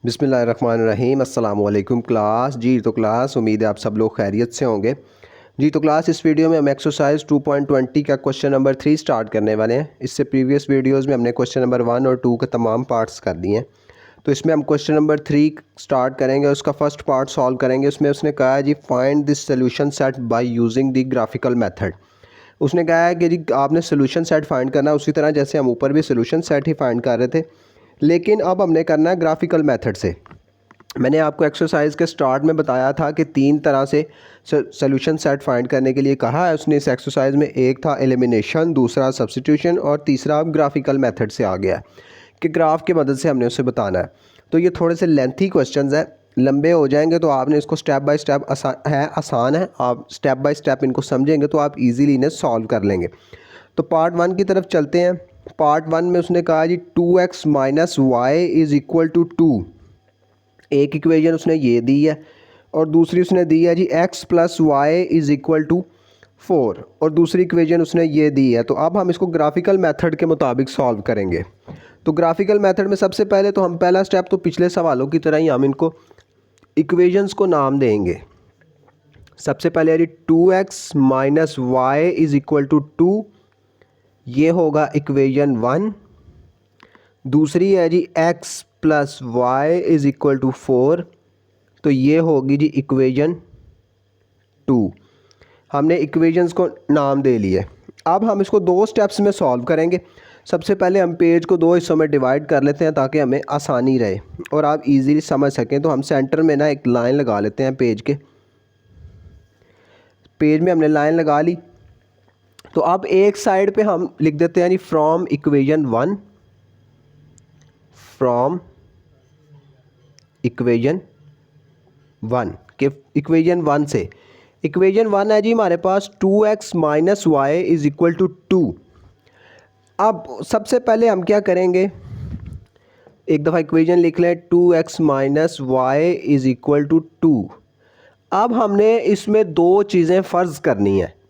बिस्मिल्लाहिर्रहमानिर्रहीम अस्सलाम वालेकुम क्लास। जी तो क्लास उम्मीद है आप सब लोग खैरियत से होंगे। जी तो क्लास इस वीडियो में हम एक्सरसाइज 2.20 का क्वेश्चन नंबर 3 स्टार्ट करने वाले हैं। इससे प्रीवियस वीडियोस में हमने क्वेश्चन नंबर 1 और 2 के तमाम पार्ट्स कर दिए हैं। तो इसमें हम क्वेश्चन नंबर 3 स्टार्ट करेंगे, उसका फर्स्ट पार्ट सॉल्व करेंगे। उसमें उसने कहा है जी find this solution set by using the graphical method. उसने कहा है कि जी आपने सोल्यूशन सेट फाइंड करना है उसी तरह जैसे हम ऊपर भी सोल्यूशन सेट ही फाइंड कर रहे थे, लेकिन अब हमने करना है ग्राफिकल मेथड से। मैंने आपको एक्सरसाइज के स्टार्ट में बताया था कि 3 तरह से सोल्यूशन सेट फाइंड करने के लिए कहा है उसने इस एक्सरसाइज में। एक था एलिमिनेशन, दूसरा सब्स्टिट्यूशन और तीसरा अब ग्राफिकल मेथड से आ गया कि ग्राफ की मदद से हमने उसे बताना है। तो ये थोड़े से लेंथी क्वेश्चंस हैं, लंबे हो जाएंगे, तो आपने इसको स्टेप बाय स्टेप आसान है, आप स्टेप बाय स्टेप इनको समझेंगे तो आप इजीली इन्हें सॉल्व कर लेंगे। तो पार्ट 1 की तरफ चलते हैं। पार्ट 1 में उसने कहा जी 2x minus y is equal to 2। एक इक्वेशन उसने ये दी है और दूसरी उसने दी है जी x plus y is equal to 4 और दूसरी इक्वेशन उसने ये दी है। तो अब हम इसको ग्राफिकल मेथड के मुताबिक सॉल्व करेंगे। तो ग्राफिकल मेथड में सबसे पहले तो हम पहला स्टेप तो पिछले सवालों की तरह ही हम इनको इक्वेशंस को नाम देंगे। सबसे पहले है जी 2x minus y is equal to 2, ये होगा इक्वेशन 1। दूसरी है जी x plus y is equal to 4, तो ये होगी जी इक्वेशन 2। हमने इक्वेशंस को नाम दे लिए। अब हम इसको 2 स्टेप्स में सॉल्व करेंगे। सबसे पहले हम पेज को 2 हिस्सों में डिवाइड कर लेते हैं ताकि हमें आसानी रहे और आप इजीली समझ सकें। तो हम सेंटर में ना एक लाइन लगा लेते हैं पेज में हमने लाइन लगा ली। तो अब एक साइड पे हम लिख देते हैं जी फ्रॉम इक्वेशन 1, फ्रॉम इक्वेशन 1 के इक्वेशन 1 से। इक्वेशन 1 है जी हमारे पास 2x minus y is equal to 2। अब सबसे पहले हम क्या करेंगे, एक दफ़ा इक्वेशन लिख लें 2x minus y is equal to 2। अब हमने इसमें 2 चीज़ें फ़र्ज़ करनी है।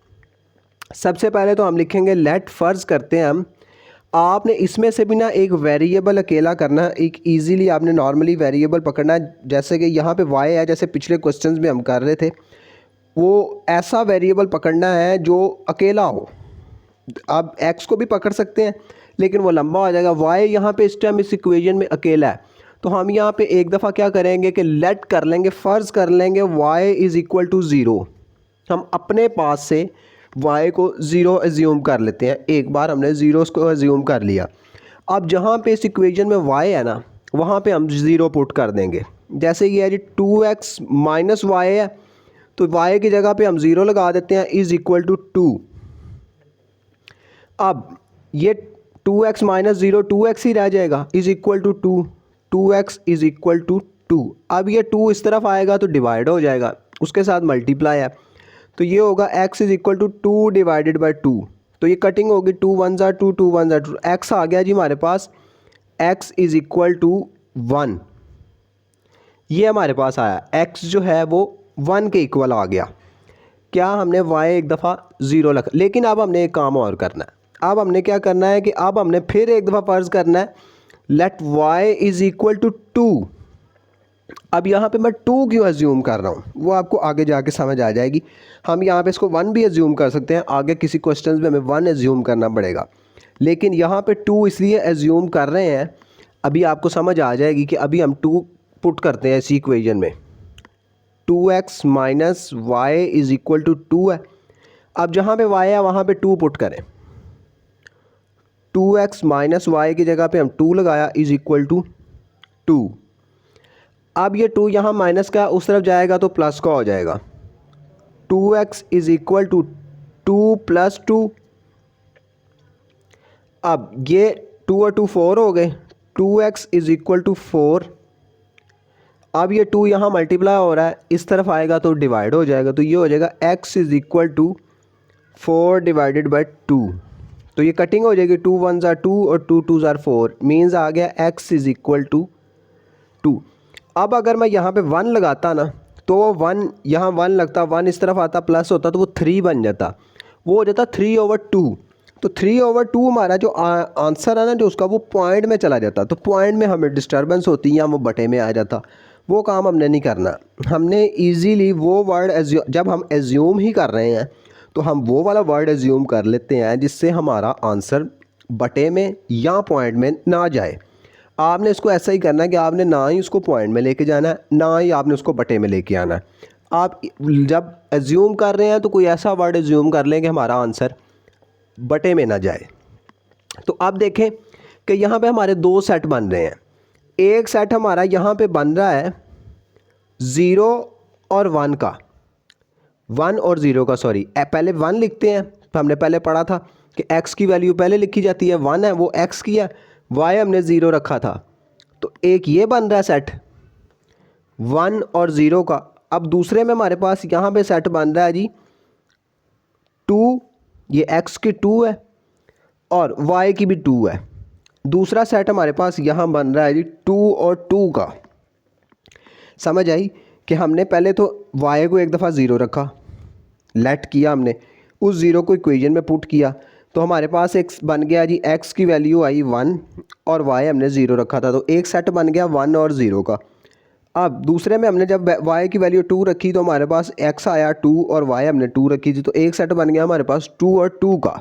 सबसे पहले तो हम लिखेंगे लेट, फ़र्ज़ करते हैं हम, आपने इसमें से भी ना एक वेरिएबल अकेला करना, एक इजीली आपने नॉर्मली वेरिएबल पकड़ना है। जैसे कि यहाँ पे y है, जैसे पिछले क्वेश्चंस में हम कर रहे थे, वो ऐसा वेरिएबल पकड़ना है जो अकेला हो। आप x को भी पकड़ सकते हैं लेकिन वो लंबा हो जाएगा। y यहाँ पे इस टाइम इस इक्वेशन में अकेला है, तो हम यहाँ पे एक दफ़ा क्या करेंगे कि लेट कर लेंगे, फ़र्ज़ कर लेंगे y इज़ इक्वल टू 0। हम अपने पास से y को 0 एज्यूम कर लेते हैं। एक बार हमने 0 को एज्यूम कर लिया। अब जहाँ पे इस इक्वेशन में y है ना, वहाँ पे हम 0 पुट कर देंगे। जैसे ये है जी 2x माइनस वाई है, तो y की जगह पे हम 0 लगा देते हैं इज़ इक्वल टू 2। अब ये 2x माइनस 0 2x ही रह जाएगा is equal to 2, 2x is equal to 2। अब ये 2 इस तरफ आएगा तो डिवाइड हो जाएगा, उसके साथ मल्टीप्लाई है, तो ये होगा x is equal to 2 divided by 2। तो ये कटिंग होगी 2 1 ज़ा 2, 2 1 ज़ा 2, x आ गया जी हमारे पास x इज़ इक्वल टू 1। ये हमारे पास आया, x जो है वो 1 के इक्वल आ गया। क्या हमने y एक दफ़ा 0 रखा, लेकिन अब हमने एक काम और करना है। अब हमने क्या करना है कि अब हमने फिर एक दफ़ा फ़र्ज़ करना है let y is equal to 2। अब यहाँ पे मैं 2 क्यों एज्यूम कर रहा हूँ वो आपको आगे जाके समझ आ जाएगी। हम यहाँ पे इसको 1 भी एज्यूम कर सकते हैं, आगे किसी क्वेश्चंस में हमें 1 एज्यूम करना पड़ेगा, लेकिन यहाँ पे 2 इसलिए एज्यूम कर रहे हैं, अभी आपको समझ आ जाएगी कि अभी हम 2 पुट करते हैं इसी इक्वेशन में। 2x minus y is equal to 2 है। अब जहाँ पे y है वहाँ पे 2 पुट करें। 2x माइनस वाई की जगह पे हम 2 लगाया इज़ इक्वल टू 2। अब ये 2 यहाँ माइनस का उस तरफ जाएगा तो प्लस का हो जाएगा। 2x is equal to 2 plus 2। अब ये 2 और 2 4 हो गए, 2x इज़ इक्वल टू 4। अब ये 2 यहाँ मल्टीप्लाई हो रहा है, इस तरफ आएगा तो डिवाइड हो जाएगा, तो ये हो जाएगा x is equal to 4 divided by 2। तो ये कटिंग हो जाएगी 2 1 ज़ा 2 और 2 2 ज़ा 4, मीन्स आ गया x इज़ इक्वल टू 2। अब अगर मैं यहाँ पे 1 लगाता ना, तो 1 यहाँ 1 लगता, 1 इस तरफ आता प्लस होता तो वो 3 बन जाता, वो हो जाता 3/2। तो 3/2 हमारा जो आंसर है ना जो उसका वो पॉइंट में चला जाता, तो पॉइंट में हमें डिस्टर्बेंस होती या वो बटे में आ जाता। वो काम हमने नहीं करना। हमने इजीली वो वर्ड जब हम एज्यूम ही कर रहे हैं तो हम वो वाला वर्ड एज्यूम कर लेते हैं जिससे हमारा आंसर बटे में या पॉइंट में ना जाए। आपने इसको ऐसा ही करना है कि आपने ना ही उसको पॉइंट में लेके जाना है, ना ही आपने उसको बटे में लेके आना है। आप जब एज्यूम कर रहे हैं तो कोई ऐसा वर्ड एज्यूम कर लें कि हमारा आंसर बटे में ना जाए। तो अब देखें कि यहाँ पे हमारे दो सेट बन रहे हैं। एक सेट हमारा यहाँ पे बन रहा है 0 और 1 का, 1 और 0 का, सॉरी पहले 1 लिखते हैं। तो हमने पहले पढ़ा था कि x की वैल्यू पहले लिखी जाती है, 1 है वो x की है, y हमने 0 रखा था। तो एक ये बन रहा है सेट 1 और 0 का। अब दूसरे में हमारे पास यहाँ पे सेट बन रहा है जी 2, ये x की 2 है और y की भी 2 है। दूसरा सेट हमारे पास यहाँ बन रहा है जी 2 और 2 का। समझ आई कि हमने पहले तो y को एक दफ़ा 0 रखा, लेट किया हमने, उस 0 को इक्वेशन में पुट किया, तो हमारे पास एक बन गया जी x की वैल्यू आई 1 और y हमने 0 रखा था। तो एक सेट बन गया 1 और 0 का। अब दूसरे में हमने जब y की वैल्यू 2 रखी तो हमारे पास x आया 2 और y हमने 2 रखी थी, तो एक सेट बन गया हमारे पास 2 और 2 का।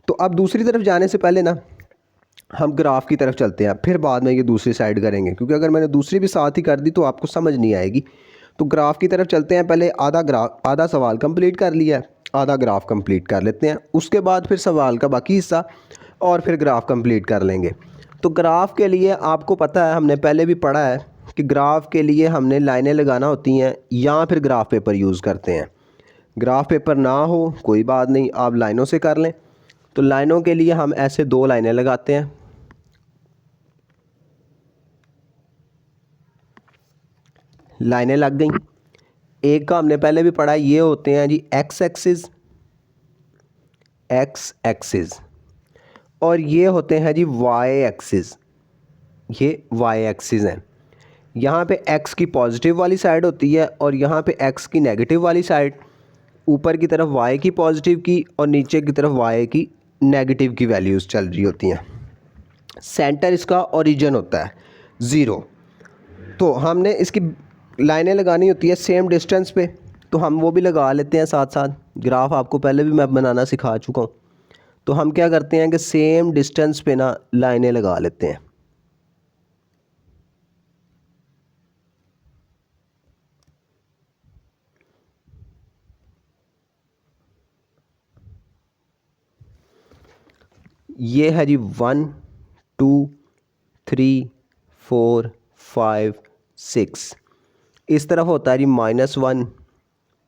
तो अब दूसरी तरफ जाने से पहले ना हम ग्राफ की तरफ चलते हैं, फिर बाद में ये दूसरी साइड करेंगे, क्योंकि अगर मैंने दूसरी भी साथ ही कर दी तो आपको समझ नहीं आएगी। तो ग्राफ की तरफ चलते हैं। पहले आधा सवाल कंप्लीट कर लिया है, आधा ग्राफ कंप्लीट कर लेते हैं, उसके बाद फिर सवाल का बाकी हिस्सा और फिर ग्राफ कंप्लीट कर लेंगे। तो ग्राफ के लिए आपको पता है, हमने पहले भी पढ़ा है कि ग्राफ के लिए हमने लाइनें लगाना होती हैं या फिर ग्राफ पेपर यूज़ करते हैं। ग्राफ पेपर ना हो कोई बात नहीं, आप लाइनों से कर लें। तो लाइनों के लिए हम ऐसे 2 लाइनें लगाते हैं। लाइनें लग गई। एक का हमने पहले भी पढ़ा, ये होते हैं जी एक्स एक्सिस और ये होते हैं जी वाई एक्सिस, ये वाई एक्सिस हैं। यहाँ पे x की पॉजिटिव वाली साइड होती है और यहाँ पे x की नेगेटिव वाली साइड, ऊपर की तरफ y की पॉजिटिव की और नीचे की तरफ y की नेगेटिव की वैल्यूज़ चल रही होती हैं। सेंटर इसका ओरिजिन होता है 0। तो हमने इसकी लाइनें लगानी होती है सेम डिस्टेंस पे, तो हम वो भी लगा लेते हैं साथ साथ। ग्राफ आपको पहले भी मैं बनाना सिखा चुका हूँ। तो हम क्या करते हैं कि सेम डिस्टेंस पे ना लाइनें लगा लेते हैं। ये है जी 1 2 3 4 5 6। इस तरफ होता है जी -1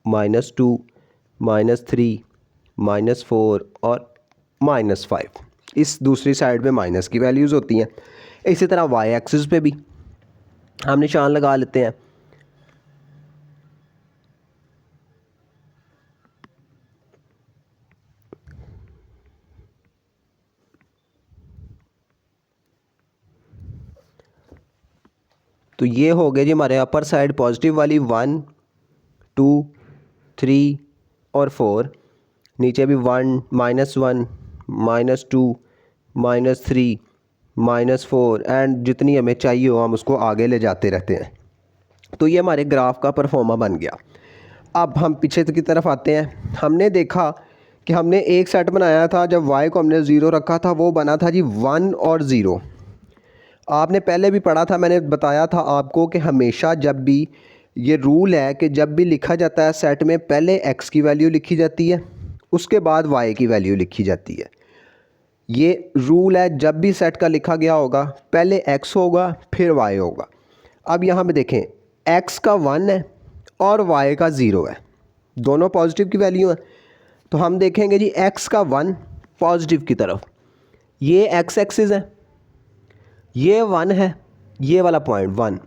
-2 -3 -4 और -5। इस दूसरी साइड पे माइनस की वैल्यूज़ होती हैं। इसी तरह वाई एक्सिस पे भी हम निशान लगा लेते हैं। तो ये हो गए जी हमारे अपर साइड पॉजिटिव वाली 1 2 3 और 4, नीचे भी 1 -1 -2 -3 -4 एंड जितनी हमें चाहिए हो हम उसको आगे ले जाते रहते हैं। तो ये हमारे ग्राफ का परफॉर्मा बन गया। अब हम पीछे की तरफ आते हैं। हमने देखा कि हमने एक सेट बनाया था, जब y को हमने 0 रखा था वो बना था जी 1 और 0। आपने पहले भी पढ़ा था, मैंने बताया था आपको कि हमेशा जब भी ये रूल है कि जब भी लिखा जाता है सेट में पहले x की वैल्यू लिखी जाती है, उसके बाद y की वैल्यू लिखी जाती है। ये रूल है, जब भी सेट का लिखा गया होगा पहले x होगा फिर y होगा। अब यहाँ पे देखें x का 1 है और y का 0 है, दोनों पॉजिटिव की वैल्यू है। तो हम देखेंगे जी x का 1 पॉजिटिव की तरफ, ये x एक्सिस है, ये 1 है, ये वाला पॉइंट 1,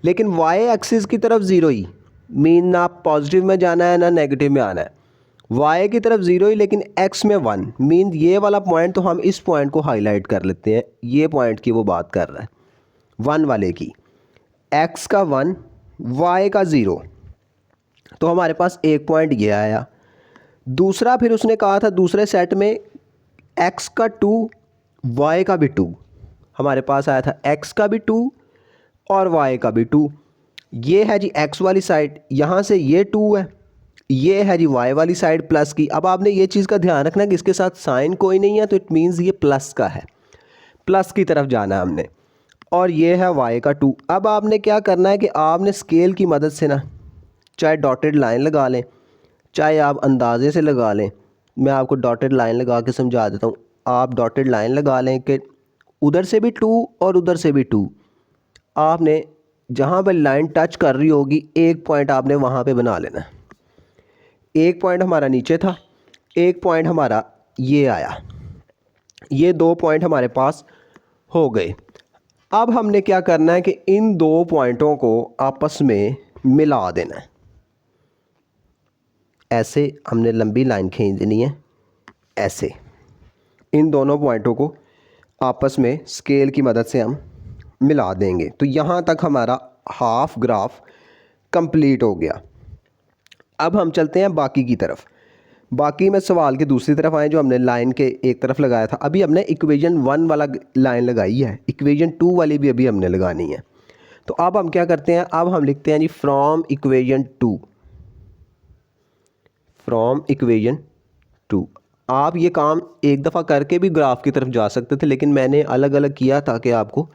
लेकिन y एक्सिस की तरफ 0 ही, मीन ना पॉजिटिव में जाना है ना नेगेटिव में आना है। y की तरफ 0 ही लेकिन x में 1, मीन ये वाला पॉइंट, तो हम इस पॉइंट को हाईलाइट कर लेते हैं। ये पॉइंट की वो बात कर रहा है 1 वाले की, x का 1 y का 0। तो हमारे पास एक पॉइंट ये आया। दूसरा फिर उसने कहा था दूसरे सेट में एक्स का 2 वाई का भी 2, हमारे पास आया था एक्स का भी 2 और वाई का भी 2। ये है जी एक्स वाली साइड, यहाँ से ये 2 है, ये है जी वाई वाली साइड प्लस की। अब आपने ये चीज़ का ध्यान रखना कि इसके साथ साइन कोई नहीं है, तो इट मीन्स ये प्लस का है, प्लस की तरफ जाना है हमने। और ये है वाई का 2। अब आपने क्या करना है कि आपने स्केल की मदद से ना, चाहे डॉटेड लाइन लगा लें, चाहे आप अंदाजे से लगा लें। मैं आपको डॉटेड लाइन लगा के समझा देता हूँ। आप डॉटेड लाइन लगा लें कि उधर से भी 2 और उधर से भी 2। आपने जहाँ पर लाइन टच कर रही होगी एक पॉइंट आपने वहाँ पे बना लेना है। एक पॉइंट हमारा नीचे था, एक पॉइंट हमारा ये आया, ये 2 पॉइंट हमारे पास हो गए। अब हमने क्या करना है कि इन 2 पॉइंटों को आपस में मिला देना है। ऐसे हमने लंबी लाइन खींच देनी है, ऐसे इन दोनों पॉइंटों को आपस में स्केल की मदद से हम मिला देंगे। तो यहाँ तक हमारा हाफ ग्राफ कंप्लीट हो गया। अब हम चलते हैं बाकी की तरफ। बाकी में सवाल के दूसरी तरफ आए, जो हमने लाइन के एक तरफ लगाया था। अभी हमने इक्वेशन 1 वाला लाइन लगाई है, इक्वेशन 2 वाली भी अभी हमने लगानी है। तो अब हम क्या करते हैं, अब हम लिखते हैं जी फ्रॉम इक्वेशन 2, फ्रॉम इक्वेशन 2। आप ये काम एक दफ़ा करके भी ग्राफ की तरफ जा सकते थे, लेकिन मैंने अलग अलग किया ताकि आपको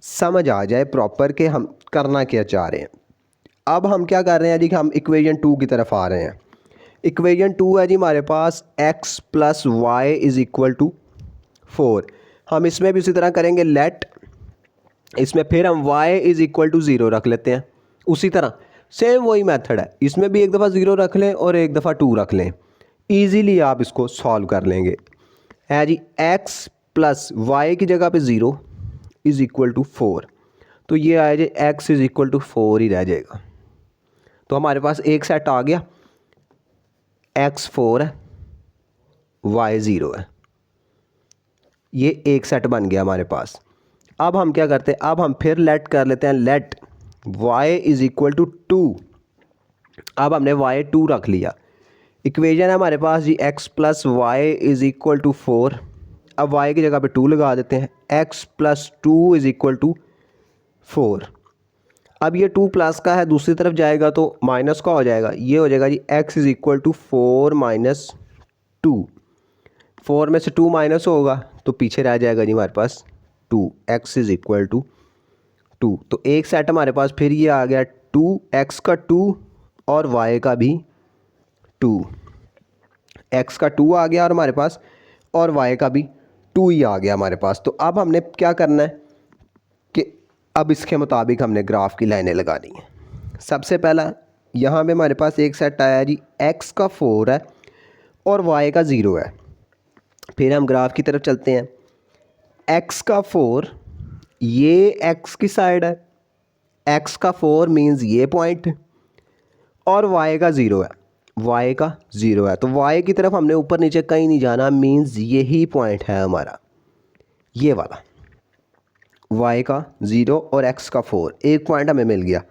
समझ आ जाए प्रॉपर कि हम करना क्या चाह रहे हैं। अब हम क्या कर रहे हैं जी, हम इक्वेशन 2 की तरफ आ रहे हैं। इक्वेशन 2 है जी हमारे पास x plus y is equal to 4। हम इसमें भी उसी तरह करेंगे लेट, इसमें फिर हम y इज़ इक्वल टू 0 रख लेते हैं। उसी तरह सेम वही मेथड है, इसमें भी एक दफ़ा 0 रख लें और एक दफ़ा 2 रख लें। ईज़िली आप इसको सॉल्व कर लेंगे। है जी x प्लस वाई की जगह पे 0 इज़ इक्वल टू 4, तो ये आया जी x इज़ इक्वल टू 4 ही रह जाएगा। तो हमारे पास एक सेट आ गया, x 4 है, y 0 है, ये एक सेट बन गया हमारे पास। अब हम क्या करते हैं, अब हम फिर लेट कर लेते हैं, let y is equal to 2। अब हमने y 2 रख लिया। इक्वेशन है हमारे पास जी x plus y is equal to 4। अब y की जगह पे 2 लगा देते हैं, x प्लस 2 इज़ इक्वल टू 4। अब ये 2 प्लस का है, दूसरी तरफ जाएगा तो माइनस का हो जाएगा, ये हो जाएगा जी x is equal to 4 minus 2। 4 में से 2 माइनस होगा तो पीछे रह जाएगा जी हमारे पास 2, x इज़ इक्वल टू 2। तो एक सेट हमारे पास फिर ये आ गया 2, x का 2 और y का भी 2। x का 2 आ गया और हमारे पास, और y का भी 2 ही आ गया हमारे पास। तो अब हमने क्या करना है कि अब इसके मुताबिक हमने ग्राफ की लाइनें लगानी है। सबसे पहला यहाँ पे हमारे पास एक सेट आया जी x का 4 है और y का 0 है। फिर हम ग्राफ की तरफ चलते हैं, x का 4 ये x की साइड है, x का 4 मीन्स ये पॉइंट, और y का 0 है, y का 0 है। तो y की तरफ हमने ऊपर नीचे कहीं नहीं जाना, मीन्स यही पॉइंट है हमारा, ये वाला y का 0 और x का 4, एक पॉइंट हमें मिल गया।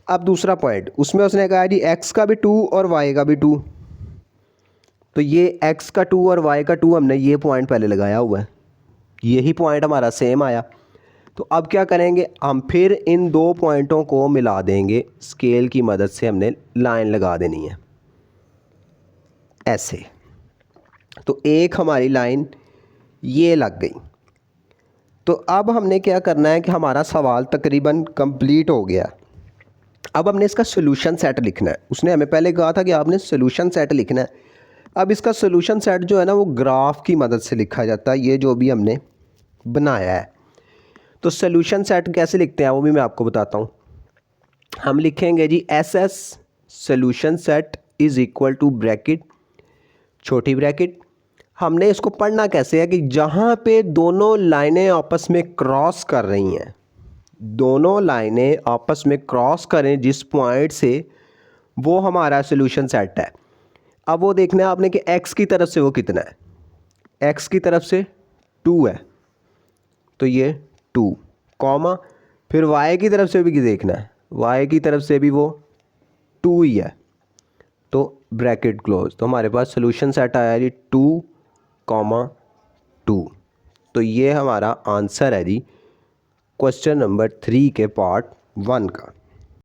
अब दूसरा पॉइंट, उसमें उसने कहा जी x का भी 2 और y का भी 2। तो ये x का 2 और y का 2 हमने ये पॉइंट पहले लगाया हुआ है, यही पॉइंट हमारा सेम आया। तो अब क्या करेंगे, हम फिर इन 2 पॉइंटों को मिला देंगे, स्केल की मदद से हमने लाइन लगा देनी है ऐसे। तो एक हमारी लाइन ये लग गई। तो अब हमने क्या करना है कि हमारा सवाल तकरीबन कंप्लीट हो गया। अब हमने इसका सोल्यूशन सेट लिखना है। उसने हमें पहले कहा था कि आपने सोल्यूशन सेट लिखना है। अब इसका सोल्यूशन सेट जो है ना वो ग्राफ की मदद से लिखा जाता है, ये जो भी हमने बनाया है। तो सोल्यूशन सेट कैसे लिखते हैं वो भी मैं आपको बताता हूँ। हम लिखेंगे G S S solution set is equal to bracket, छोटी ब्रैकेट। हमने इसको पढ़ना कैसे है कि जहाँ पे दोनों लाइनें आपस में क्रॉस कर रही हैं, दोनों लाइनें आपस में क्रॉस करें जिस पॉइंट से, वो हमारा सोल्यूशन सेट है। अब वो देखना है आपने कि x की तरफ से वो कितना है, x की तरफ से 2 है, तो ये 2 कॉमा, फिर y की तरफ से भी देखना है, y की तरफ से भी वो 2 ही है, तो ब्रैकेट क्लोज। तो हमारे पास सोल्यूशन सेट आया जी 2, 2। तो ये हमारा आंसर है जी क्वेश्चन नंबर 3 के पार्ट 1 का।